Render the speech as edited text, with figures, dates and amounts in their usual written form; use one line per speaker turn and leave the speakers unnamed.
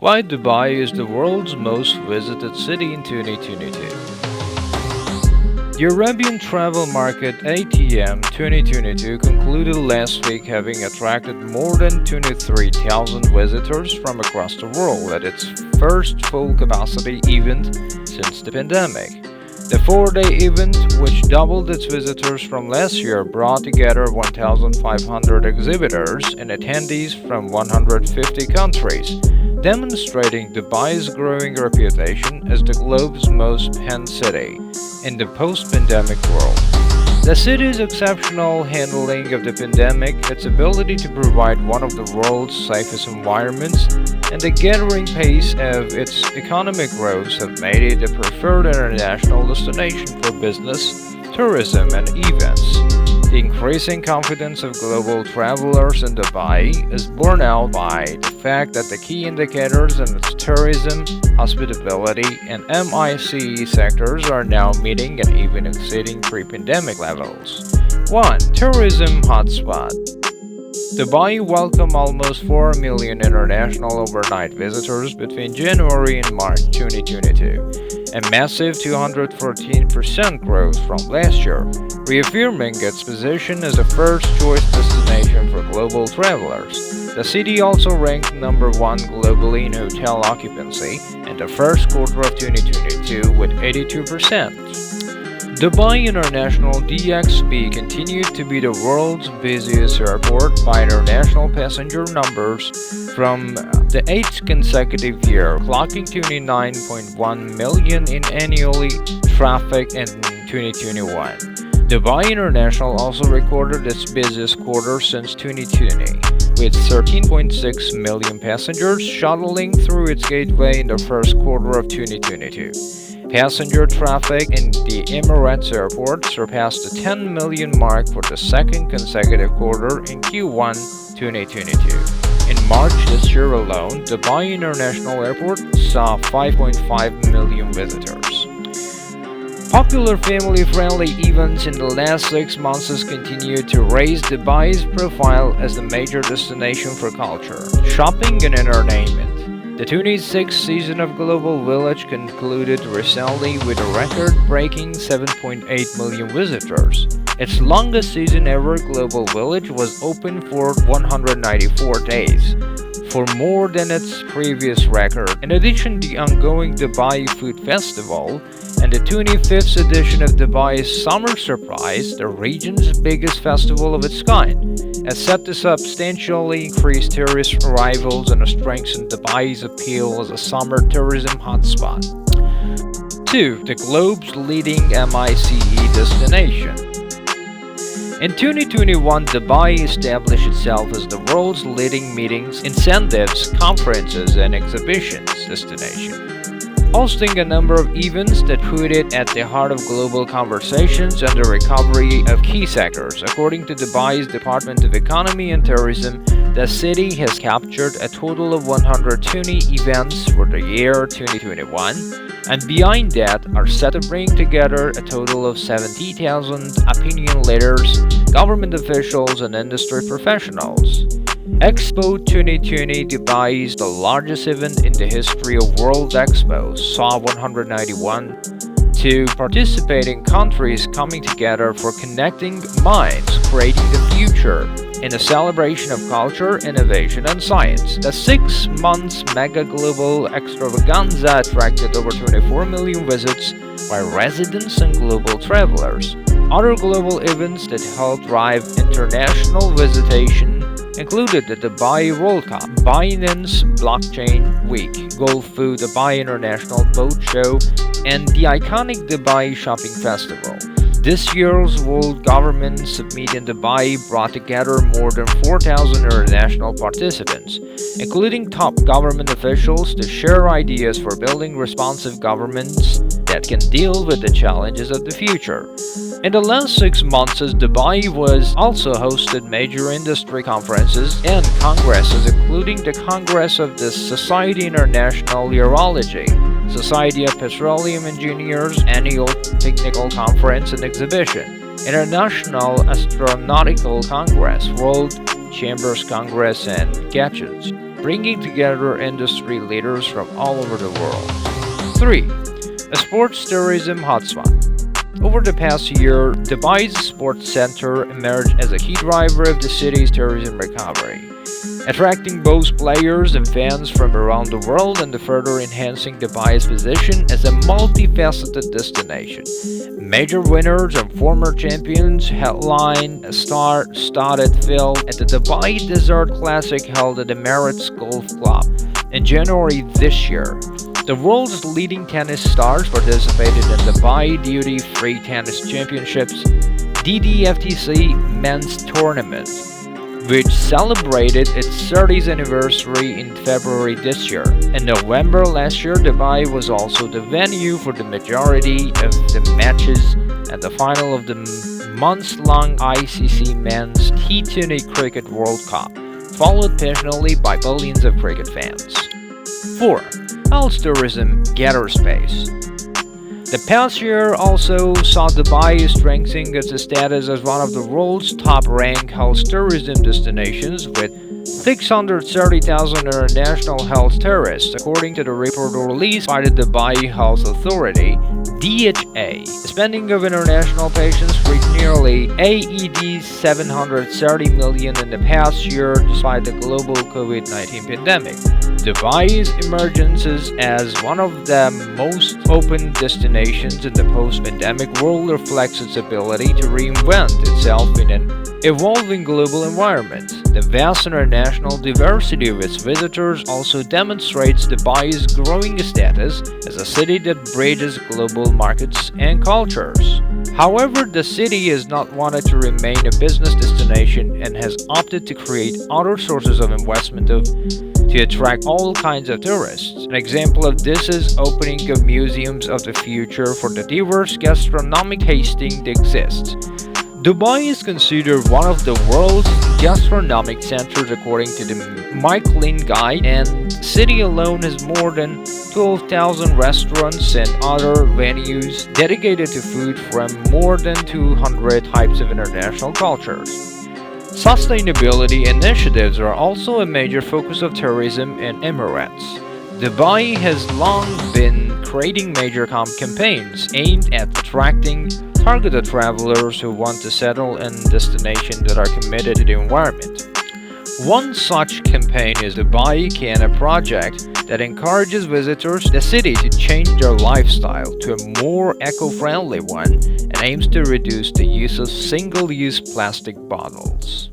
Why Dubai is the world's most visited city in 2022. The Arabian travel market ATM 2022 concluded last week, having attracted more than 23,000 visitors from across the world at its first full capacity event since the pandemic. The 4-day event, which doubled its visitors from last year, brought together 1,500 exhibitors and attendees from 150 countries, demonstrating Dubai's growing reputation as the globe's most penned city in the post-pandemic world. The city's exceptional handling of the pandemic, its ability to provide one of the world's safest environments, and the gathering pace of its economic growth have made it a preferred international destination for business, tourism, and events. The increasing confidence of global travelers in Dubai is borne out by the fact that the key indicators in its tourism, hospitality, and MICE sectors are now meeting and even exceeding pre-pandemic levels. 1. Tourism hotspot. Dubai welcomed almost 4 million international overnight visitors between January and March 2022, a massive 214% growth from last year, reaffirming its position as a first-choice destination for global travelers. The city also ranked number 1 globally in hotel occupancy in the first quarter of 2022 with 82%. Dubai International DXB continued to be the world's busiest airport by international passenger numbers from the 8th consecutive year, clocking 29.1 million in annually traffic in 2021. Dubai International also recorded its busiest quarter since 2020, with 13.6 million passengers shuttling through its gateway in the first quarter of 2022. Passenger traffic in the Emirates Airport surpassed the 10 million mark for the second consecutive quarter in Q1 2022. In March this year alone, Dubai International Airport saw 5.5 million visitors. Popular family-friendly events in the last 6 months has continued to raise Dubai's profile as the major destination for culture, shopping, and entertainment. The 26th season of Global Village concluded recently with a record-breaking 7.8 million visitors. Its longest season ever, Global Village was open for 194 days, for more than its previous record. In addition, the ongoing Dubai Food Festival and the 25th edition of Dubai's Summer Surprise, the region's biggest festival of its kind, has set to substantially increase tourist arrivals and strengthen Dubai's appeal as a summer tourism hotspot. 2. The globe's leading MICE destination. In 2021, Dubai established itself as the world's leading meetings, incentives, conferences, and exhibitions destination, hosting a number of events that put it at the heart of global conversations and the recovery of key sectors. According to Dubai's Department of Economy and Tourism, the city has captured a total of 120 events for the year 2021, and behind that are set to bring together a total of 70,000 opinion leaders, government officials, and industry professionals. Expo 2020 Dubai is the largest event in the history of World Expos, saw 191 participating countries coming together for connecting minds, creating the future, in a celebration of culture, innovation, and science. The 6 months mega global extravaganza attracted over 24 million visits by residents and global travelers. Other global events that helped drive international visitation included the Dubai World Cup, Binance Blockchain Week, Gulf Dubai International Boat Show, and the iconic Dubai Shopping Festival. This year's World Government Summit in Dubai brought together more than 4,000 international participants, including top government officials, to share ideas for building responsive governments that can deal with the challenges of the future. In the last 6 months, Dubai was also hosted major industry conferences and congresses, including the Congress of the Society International Urology, Society of Petroleum Engineers Annual Technical Conference and Exhibition, International Astronautical Congress, World Chambers Congress, and Gadgets, bringing together industry leaders from all over the world. 3. A sports tourism hotspot. Over the past year, Dubai's sports center emerged as a key driver of the city's tourism recovery, attracting both players and fans from around the world and further enhancing Dubai's position as a multifaceted destination. Major winners and former champions headline a star-studded field at the Dubai Desert Classic held at the Emirates Golf Club in January this year. The world's leading tennis stars participated in the Dubai Duty Free Tennis Championships DDFTC Men's Tournament, which celebrated its 30th anniversary in February this year. In November last year, Dubai was also the venue for the majority of the matches and the final of the months-long ICC Men's T20 Cricket World Cup, followed passionately by billions of cricket fans. 4. Health tourism gather space. The past year also saw Dubai strengthening its status as one of the world's top-ranked health tourism destinations with 630,000 international health tourists, according to the report released by the Dubai Health Authority (DHA). The spending of international patients reached nearly AED 730 million in the past year despite the global COVID-19 pandemic. Dubai's emergence as one of the most open destinations in the post-pandemic world reflects its ability to reinvent itself in an evolving global environment. The vast international diversity of its visitors also demonstrates Dubai's growing status as a city that bridges global markets and cultures. However, the city has not wanted to remain a business destination and has opted to create other sources of investment to attract all kinds of tourists. An example of this is opening of museums of the future for the diverse gastronomic tasting that exists. Dubai is considered one of the world's gastronomic centers according to the Michelin Guide, and the city alone has more than 12,000 restaurants and other venues dedicated to food from more than 200 types of international cultures. Sustainability initiatives are also a major focus of tourism in Emirates. Dubai has long been creating major campaigns aimed at attracting targeted travelers who want to settle in destinations that are committed to the environment. One such campaign is the Dubai Kana project that encourages visitors to the city to change their lifestyle to a more eco-friendly one and aims to reduce the use of single-use plastic bottles.